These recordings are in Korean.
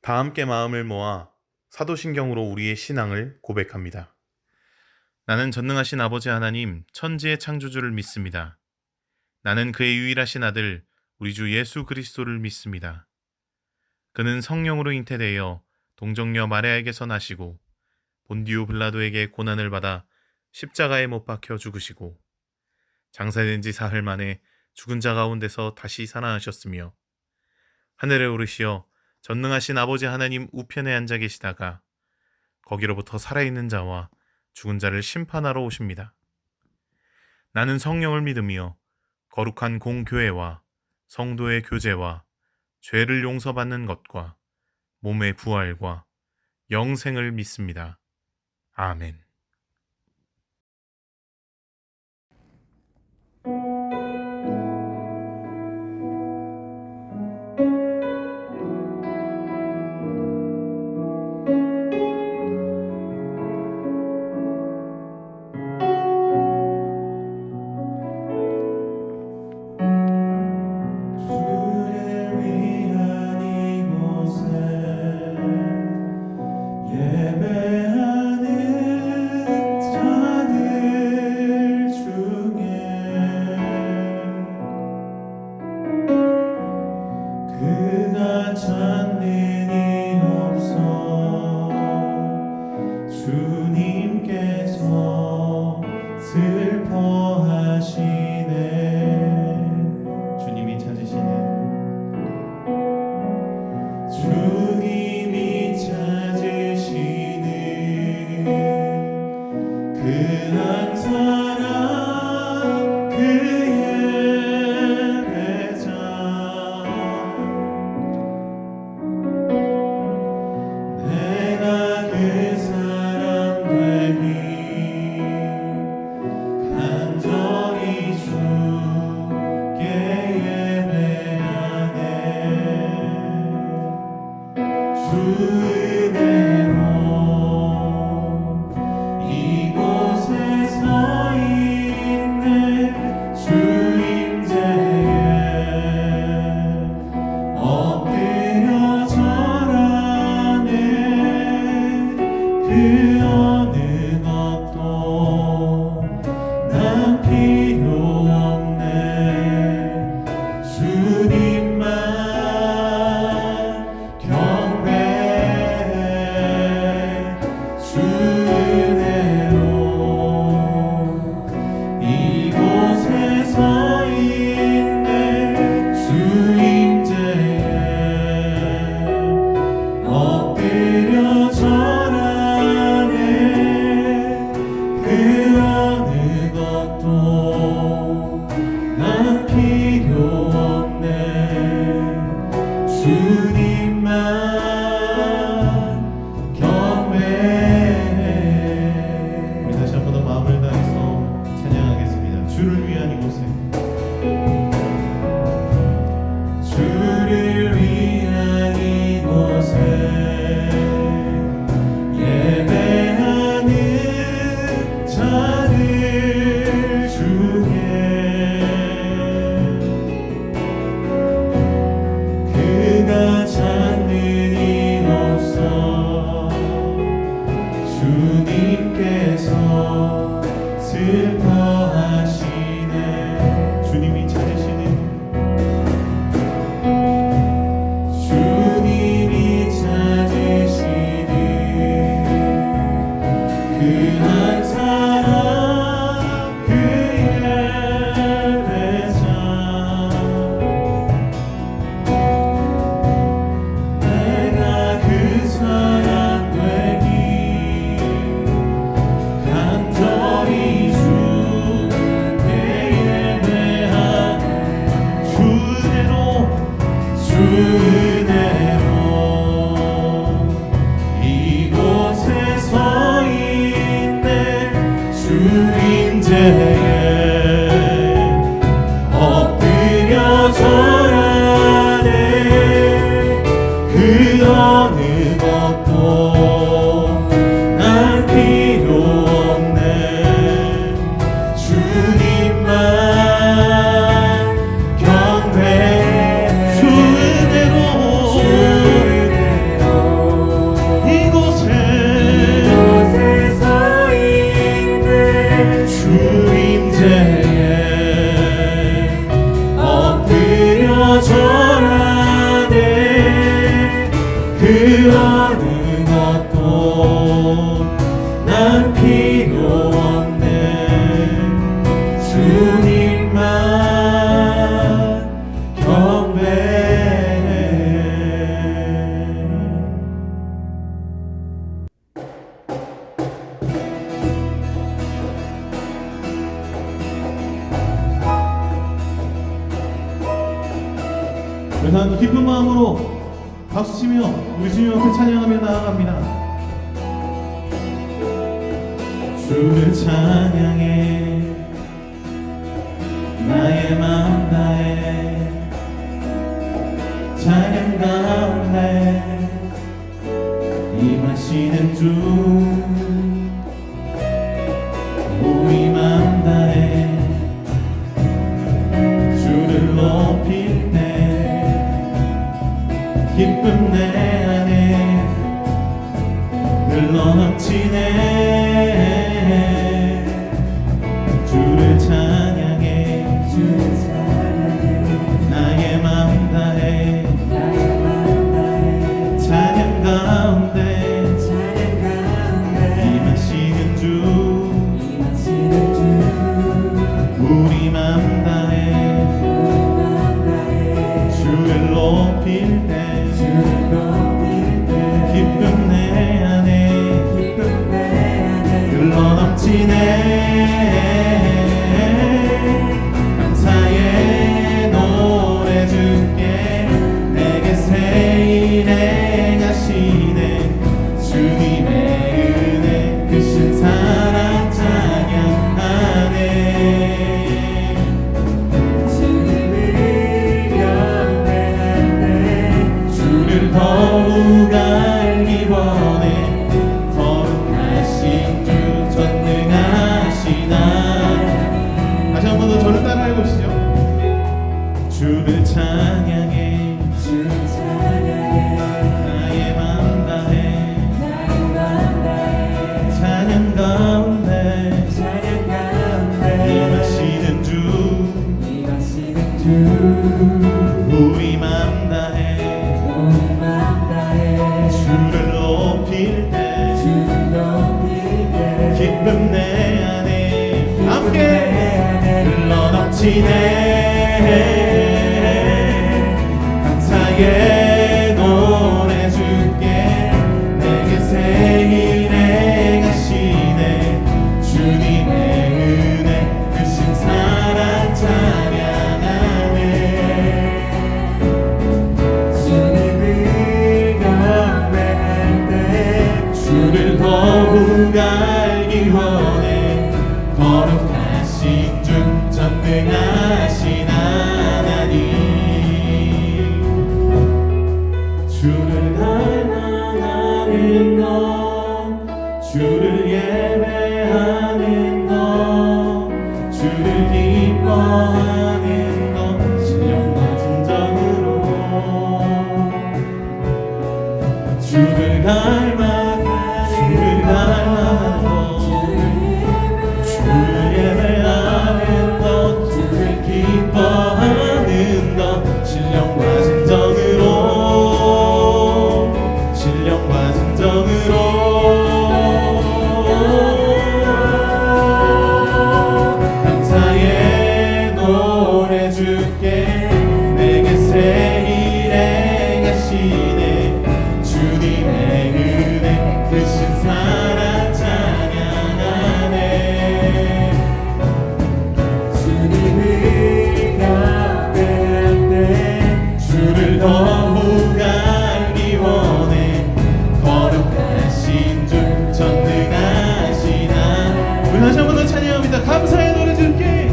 다 함께 마음을 모아 사도신경으로 우리의 신앙을 고백합니다. 나는 전능하신 아버지 하나님, 천지의 창조주를 믿습니다. 나는 그의 유일하신 아들, 우리 주 예수 그리스도를 믿습니다. 그는 성령으로 잉태되어 동정녀 마리아에게서 나시고 본디오 빌라도에게 고난을 받아 십자가에 못 박혀 죽으시고 장사된 지 사흘 만에 죽은 자 가운데서 다시 살아나셨으며 하늘에 오르시어 전능하신 아버지 하나님 우편에 앉아 계시다가 거기로부터 살아있는 자와 죽은 자를 심판하러 오십니다. 나는 성령을 믿으며 거룩한 공교회와 성도의 교제와 죄를 용서받는 것과 몸의 부활과 영생을 믿습니다. 아멘. 주를 위한 이곳에 예배하는 자들 중에 그가 찾는 일 없어 주님께서 슬퍼하시네. 주님이 찾으시는 그 한 사람 그의 배자 내가 그 사람 되니 간절히 주께 예배하네. 주 은혜로 이곳에 서 있네. 주 임재에 엎드려 절하네. 그 어느 것도 난 필요 없네. 주님만 경배해. 주 은혜로 이곳에 서 있네. 주 임재에 엎드려 절하네. 그 어느 것도 난 필요 없네. 주님만 경배해. 우리 다시 한 번 더 마음을 다해서 찬양하겠습니다. 주를 위한 이곳에 주를 위한 이곳에 예배하는 자들 중에 그가 찾는 일 없어 주님께서 슬퍼하시네. 주님이 찾으시는 그 한 사람 그의 배자 내가 그 사람 되기 간절히 주께 다 기쁜 마음으로 박수치며 우리 주님 앞에 찬양하며 나아갑니다. 주를 찬양해 나의 마음 다해 찬양 가운데 임하시는 주 우리 마음 다해 주를 높일 때 기쁨 내 안에 흘러넘치네. 주를 찬양해 나의 마음 다해 찬양 가운데 임하시는 주 우리 마음 다해 주를 높일 때 기쁨 내 안에 흘러넘치네. 감사의 노래 주께 내게 새 일에 가시네. 주님의 은혜 크신 사랑 찬양하네. 주님을 경배할 때 주를 더욱 알기 원해. 거룩하신 주 전능하시나. 다시 한 번 더 저를 따라 해보시죠. 주를 찬양해 나의 마음 다해 찬양 가운데 임하시는 주 우리 마음 다해 주를 높일 때 기쁨 내 안에 함께 흘러넘치네. 감사의 노래 주께 내게 새 일에 가시네. 주님의 은혜 크신 사랑 찬양하네. 주님을 경배할 때 주를 더욱 알기 원해. 거룩하신 주 전능하신 하나님. 주를 닮아가는 것 주를 예배하는 것 주를 기뻐하는 것 신령과 진정으로 주를 닮아가는 것 주를 예배하는 것 주를 기뻐하는 것 신령과 진정으로 감사의 노래 주께 내게 새 일에 가시네. 주님의 은혜 크신 사랑 찬양하네. 주님을 경배할 때 주를 더욱 알기 원해. 거룩하신 주 전능하시나. 우리 다시 한 번 더 찬양합니다. 감사의 노래 주께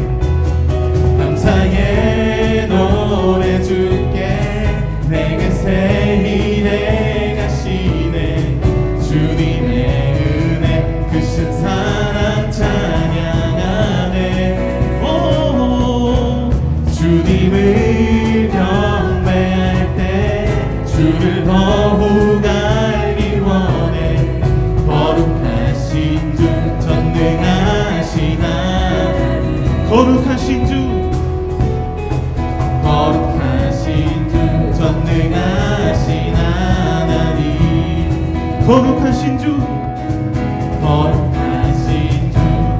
감사의 노래 주께 내게 새 일에 가시네. 주님의 은혜 크신 사랑 찬양하네. 오, 주님을 경배할 때 주를 더욱 알기 원해. 거룩하신 주 전능하시나. 거룩하신 주 전능하신 하나님. 거룩하신 주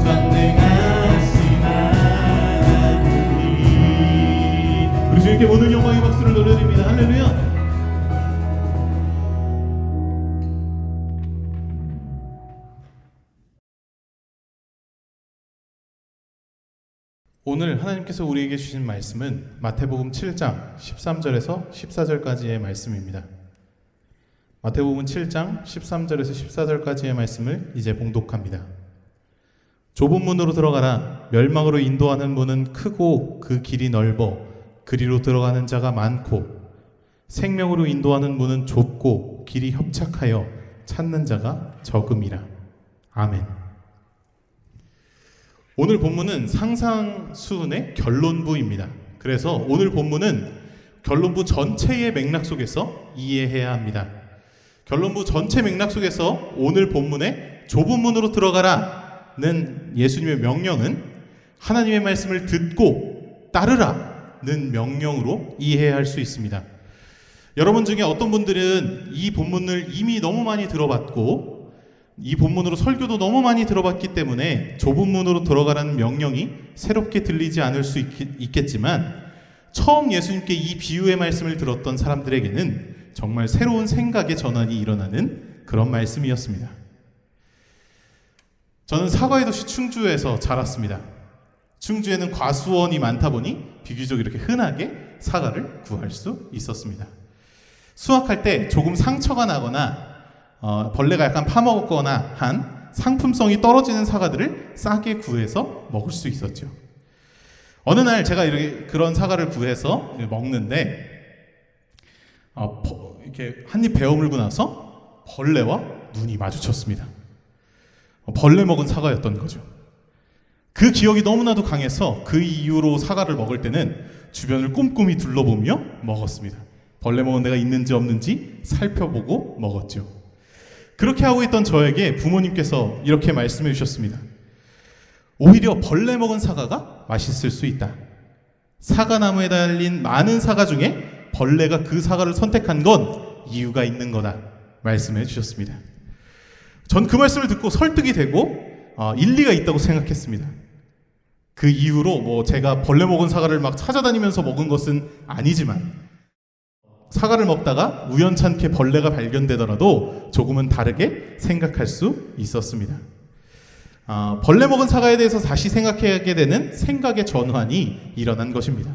전능하신 하나님. 우리 주님께 모든 영광의 박수를 돌려드립니다. 할렐루야. 오늘 하나님께서 우리에게 주신 말씀은 마태복음 7장 13절에서 14절까지의 말씀입니다. 마태복음 7장 13절에서 14절까지의 말씀을 이제 봉독합니다. 좁은 문으로 들어가라. 멸망으로 인도하는 문은 크고 그 길이 넓어 그리로 들어가는 자가 많고 생명으로 인도하는 문은 좁고 길이 협착하여 찾는 자가 적음이라. 아멘. 오늘 본문은 상상수훈의 결론부입니다. 그래서 오늘 본문은 결론부 전체의 맥락 속에서 이해해야 합니다. 결론부 전체 맥락 속에서 오늘 본문에 좁은 문으로 들어가라는 예수님의 명령은 하나님의 말씀을 듣고 따르라는 명령으로 이해할 수 있습니다. 여러분 중에 어떤 분들은 이 본문을 이미 너무 많이 들어봤고 이 본문으로 설교도 너무 많이 들어봤기 때문에 좁은 문으로 들어가라는 명령이 새롭게 들리지 않을 수 있겠지만 처음 예수님께 이 비유의 말씀을 들었던 사람들에게는 정말 새로운 생각의 전환이 일어나는 그런 말씀이었습니다. 저는 사과의 도시 충주에서 자랐습니다. 충주에는 과수원이 많다 보니 비교적 이렇게 흔하게 사과를 구할 수 있었습니다. 수확할 때 조금 상처가 나거나 벌레가 약간 파먹었거나 한 상품성이 떨어지는 사과들을 싸게 구해서 먹을 수 있었죠. 어느 날 제가 이렇게 그런 사과를 구해서 먹는데 이렇게 한 입 베어 물고 나서 벌레와 눈이 마주쳤습니다. 벌레 먹은 사과였던 거죠. 그 기억이 너무나도 강해서 그 이후로 사과를 먹을 때는 주변을 꼼꼼히 둘러보며 먹었습니다. 벌레 먹은 데가 있는지 없는지 살펴보고 먹었죠. 그렇게 하고 있던 저에게 부모님께서 이렇게 말씀해 주셨습니다. 오히려 벌레 먹은 사과가 맛있을 수 있다. 사과나무에 달린 많은 사과 중에 벌레가 그 사과를 선택한 건 이유가 있는 거다 말씀해 주셨습니다. 전 그 말씀을 듣고 설득이 되고 일리가 있다고 생각했습니다. 그 이후로 제가 벌레 먹은 사과를 막 찾아다니면서 먹은 것은 아니지만 사과를 먹다가 우연찮게 벌레가 발견되더라도 조금은 다르게 생각할 수 있었습니다. 벌레 먹은 사과에 대해서 다시 생각하게 되는 생각의 전환이 일어난 것입니다.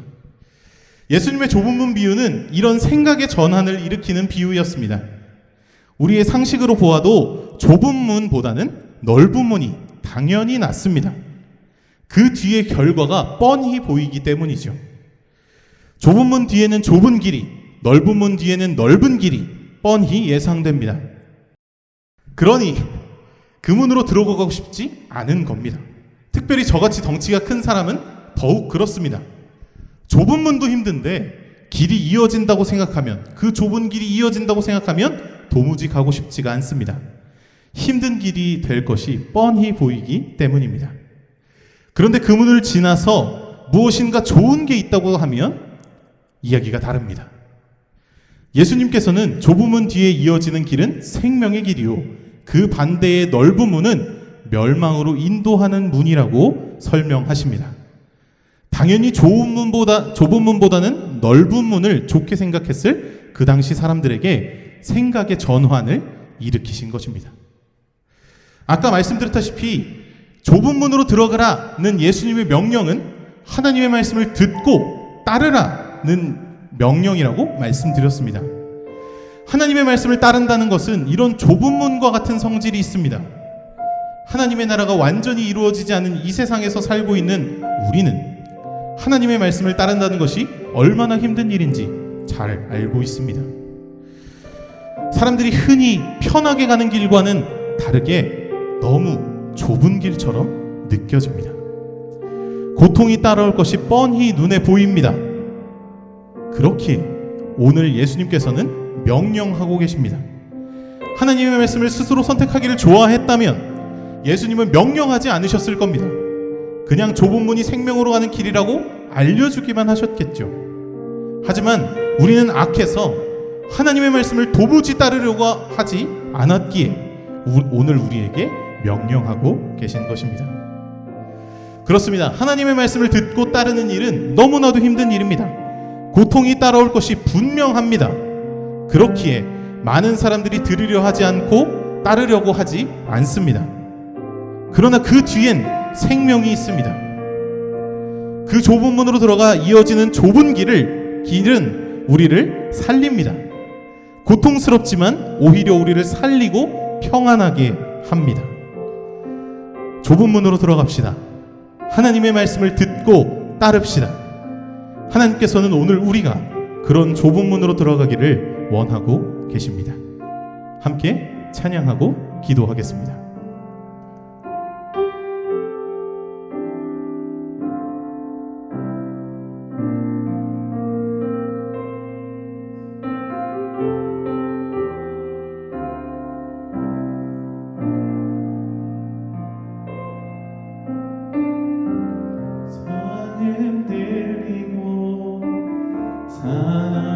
예수님의 좁은 문 비유는 이런 생각의 전환을 일으키는 비유였습니다. 우리의 상식으로 보아도 좁은 문보다는 넓은 문이 당연히 낫습니다. 그 뒤의 결과가 뻔히 보이기 때문이죠. 좁은 문 뒤에는 좁은 길이, 넓은 문 뒤에는 넓은 길이 뻔히 예상됩니다. 그러니 그 문으로 들어가고 싶지 않은 겁니다. 특별히 저같이 덩치가 큰 사람은 더욱 그렇습니다. 좁은 문도 힘든데 길이 이어진다고 생각하면, 그 좁은 길이 이어진다고 생각하면 도무지 가고 싶지가 않습니다. 힘든 길이 될 것이 뻔히 보이기 때문입니다. 그런데 그 문을 지나서 무엇인가 좋은 게 있다고 하면 이야기가 다릅니다. 예수님께서는 좁은 문 뒤에 이어지는 길은 생명의 길이요, 그 반대의 넓은 문은 멸망으로 인도하는 문이라고 설명하십니다. 당연히 좁은 문보다는 넓은 문을 좋게 생각했을 그 당시 사람들에게 생각의 전환을 일으키신 것입니다. 아까 말씀드렸다시피 좁은 문으로 들어가라는 예수님의 명령은 하나님의 말씀을 듣고 따르라는 명령이라고 말씀드렸습니다. 하나님의 말씀을 따른다는 것은 이런 좁은 문과 같은 성질이 있습니다. 하나님의 나라가 완전히 이루어지지 않은 이 세상에서 살고 있는 우리는 하나님의 말씀을 따른다는 것이 얼마나 힘든 일인지 잘 알고 있습니다. 사람들이 흔히 편하게 가는 길과는 다르게 너무 좁은 길처럼 느껴집니다. 고통이 따라올 것이 뻔히 눈에 보입니다. 그렇기에 오늘 예수님께서는 명령하고 계십니다. 하나님의 말씀을 스스로 선택하기를 좋아했다면 예수님은 명령하지 않으셨을 겁니다. 그냥 좁은 문이 생명으로 가는 길이라고 알려주기만 하셨겠죠. 하지만 우리는 악해서 하나님의 말씀을 도무지 따르려고 하지 않았기에 오늘 우리에게 명령하고 계신 것입니다. 그렇습니다. 하나님의 말씀을 듣고 따르는 일은 너무나도 힘든 일입니다. 고통이 따라올 것이 분명합니다. 그렇기에 많은 사람들이 들으려 하지 않고 따르려고 하지 않습니다. 그러나 그 뒤엔 생명이 있습니다. 그 좁은 문으로 들어가 이어지는 좁은 길은 우리를 살립니다. 고통스럽지만 오히려 우리를 살리고 평안하게 합니다. 좁은 문으로 들어갑시다. 하나님의 말씀을 듣고 따릅시다. 하나님께서는 오늘 우리가 그런 좁은 문으로 들어가기를 원하고 계십니다. 함께 찬양하고 기도하겠습니다.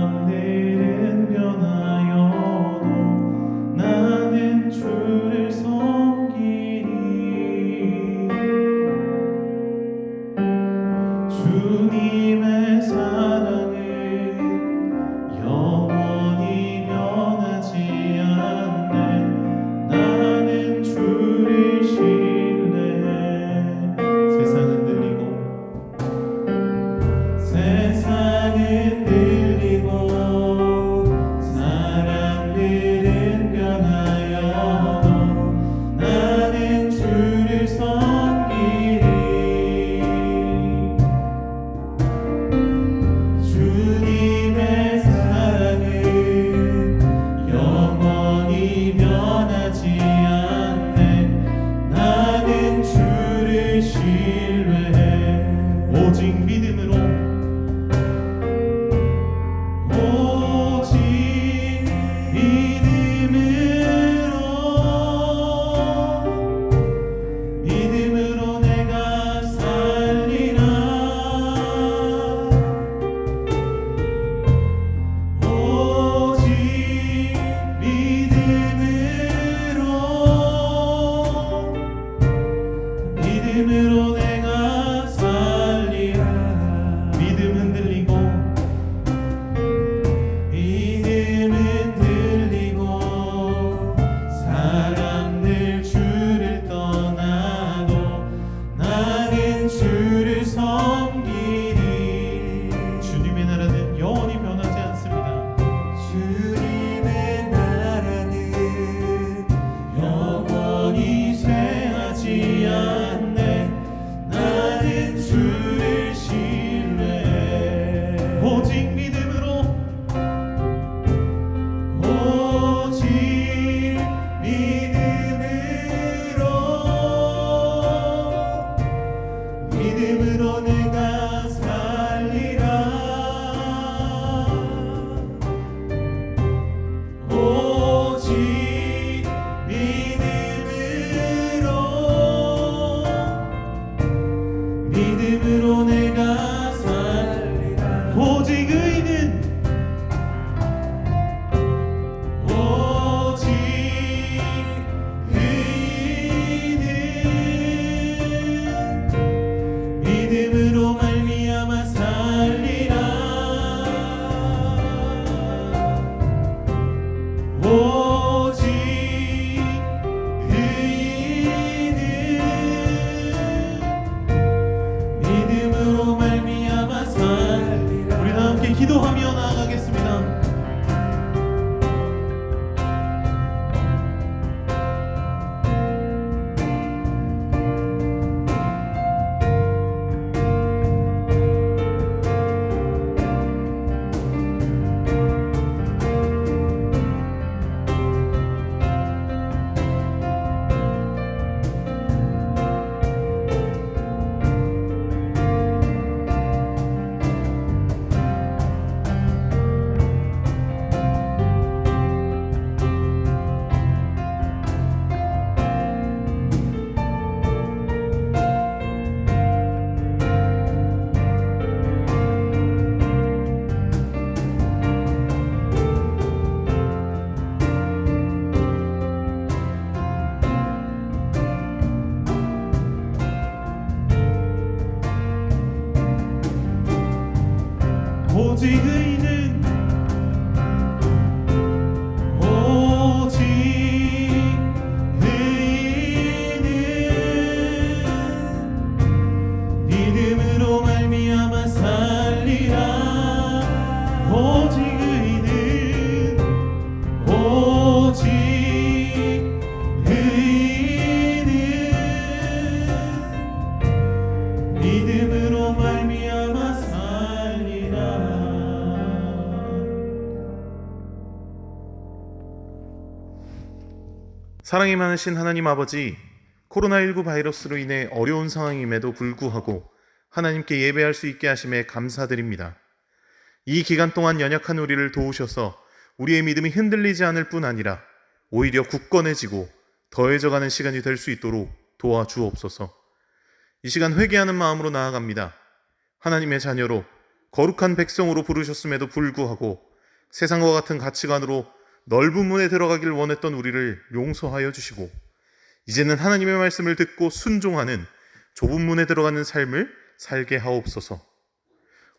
사람들은 변하여도 나는 주를 섬기리. 주님의 사랑은 영원히 변하지 않네. 나는 주를 신뢰해. 세상은 들리고 사람들은 변하여도 나는 주를 섬기리. 주님의 사랑은 영원히 변하지 않네. 나는 주를 신뢰해. 오직 믿음으로 믿음으로 내가 살리라. 오직 믿음으로 내가 살리라. 믿음은 들리고 사람들 주를 떠나도 나는 주를 섬기리. 주님의 나라는 영원히 변하지 않습니다. 주님의 나라는 영원히 쇠하지 않네. 사랑이 많으신 하나님 아버지, 코로나19 바이러스로 인해 어려운 상황임에도 불구하고 하나님께 예배할 수 있게 하심에 감사드립니다. 이 기간 동안 연약한 우리를 도우셔서 우리의 믿음이 흔들리지 않을 뿐 아니라 오히려 굳건해지고 더해져가는 시간이 될 수 있도록 도와주옵소서. 이 시간 회개하는 마음으로 나아갑니다. 하나님의 자녀로 거룩한 백성으로 부르셨음에도 불구하고 세상과 같은 가치관으로 넓은 문에 들어가길 원했던 우리를 용서하여 주시고 이제는 하나님의 말씀을 듣고 순종하는 좁은 문에 들어가는 삶을 살게 하옵소서.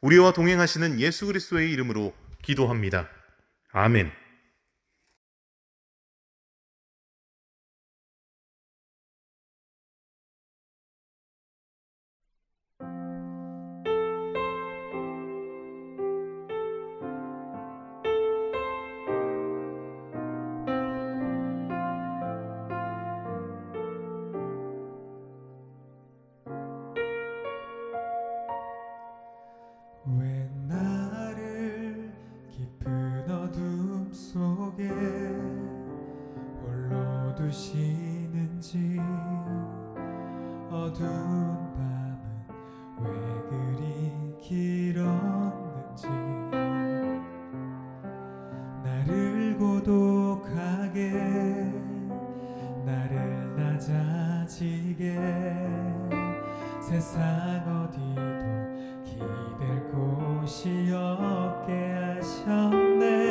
우리와 동행하시는 예수 그리스도의 이름으로 기도합니다. 아멘. 왜 나를 깊은 어둠 속에 홀로 두시는지, 어두운 밤은 왜 그리 길었는지, 나를 고독하게, 나를 낮아지게, 세상 어디도 기댈 곳이 없게 하셨네.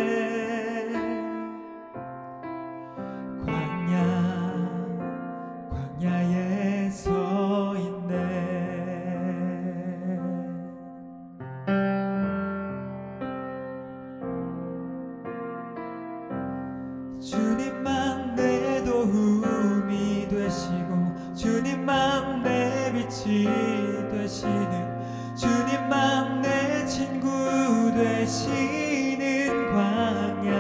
광야에 서 있네. 주님만 내 도움이 되시고, 주님만 내 빛이 되시는, 주님만 내 친구 되시는 광야.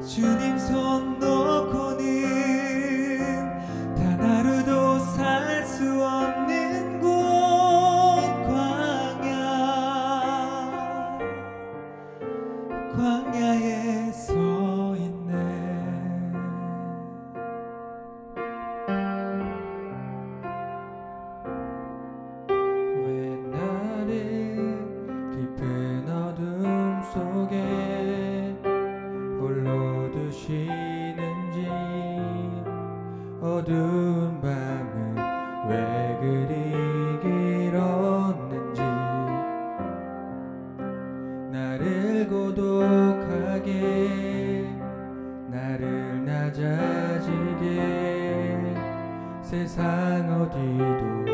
주님 손 놓고는 단 하루도 살 수 없는 곳 광야. 광야에 서 있네. 왜 나를 깊은 어둠 속에 홀로 두시는지, 어두운 밤은 왜 그리 길었는지, 나를 고독하게, 나를 낮아지게, 세상 어디도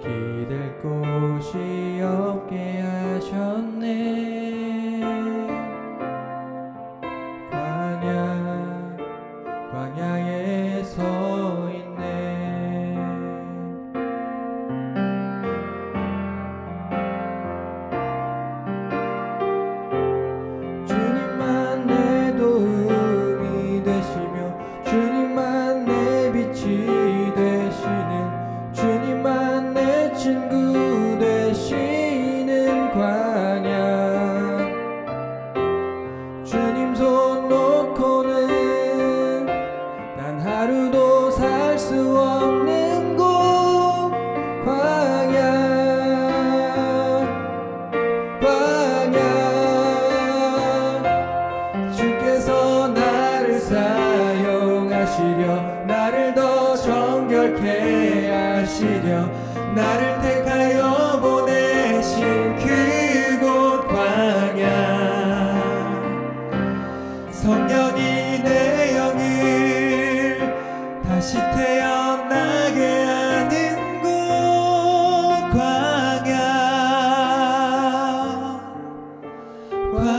기댈 곳이 없게 하셨네. 광야에 서 있네. 주님만 내 도움이 되시며, 주님만 내 빛이 되시는, 주님만 내 친구 되시는 광야. 주님 손 놓고는 단 하루도 살 수 없는 곳 광야. 주께서 나를 사용하시려, 나를 더 정결케 하시려, 나를 택하여 보내신 그곳 광야. 성령이 내 영을 다시 태어나게 하는 곳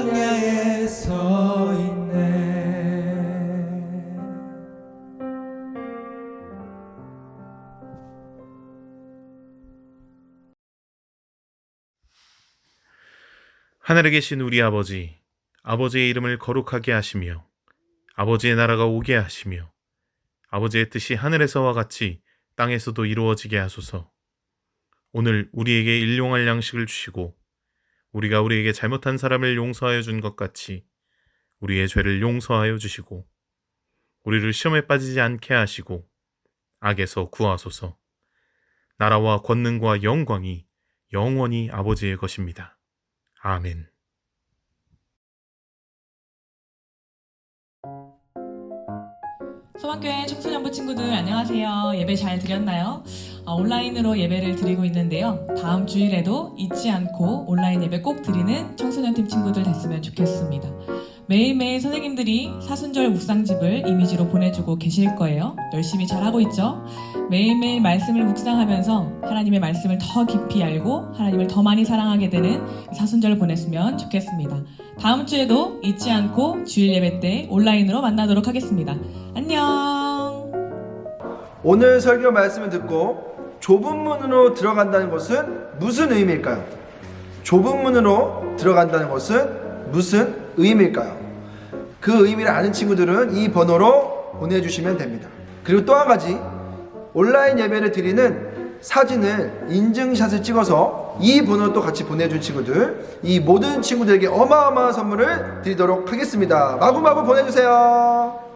광야에 서 있네. 하늘에 계신 우리 아버지, 아버지의 이름을 거룩하게 하시며 아버지의 나라가 오게 하시며 아버지의 뜻이 하늘에서와 같이 땅에서도 이루어지게 하소서. 오늘 우리에게 일용할 양식을 주시고 우리가 우리에게 잘못한 사람을 용서하여 준 것 같이 우리의 죄를 용서하여 주시고 우리를 시험에 빠지지 않게 하시고 악에서 구하소서. 나라와 권능과 영광이 영원히 아버지의 것입니다. 아멘. 소망교회 청소년부 친구들 안녕하세요. 예배 잘 드렸나요? 온라인으로 예배를 드리고 있는데요. 다음 주일에도 잊지 않고 온라인 예배 꼭 드리는 청소년팀 친구들 됐으면 좋겠습니다. 매일매일 선생님들이 사순절 묵상집을 이미지로 보내주고 계실 거예요. 열심히 잘하고 있죠? 매일매일 말씀을 묵상하면서 하나님의 말씀을 더 깊이 알고 하나님을 더 많이 사랑하게 되는 사순절을 보냈으면 좋겠습니다. 다음 주에도 잊지 않고 주일 예배 때 온라인으로 만나도록 하겠습니다. 안녕. 오늘 설교 말씀을 듣고 좁은 문으로 들어간다는 것은 무슨 의미일까요? 좁은 문으로 들어간다는 것은 무슨 의미일까요? 그 의미를 아는 친구들은 이 번호로 보내주시면 됩니다. 그리고 또 한 가지, 온라인 예배를 드리는 사진을 인증샷을 찍어서 이 번호를 또 같이 보내준 친구들, 이 모든 친구들에게 어마어마한 선물을 드리도록 하겠습니다. 마구마구 보내주세요.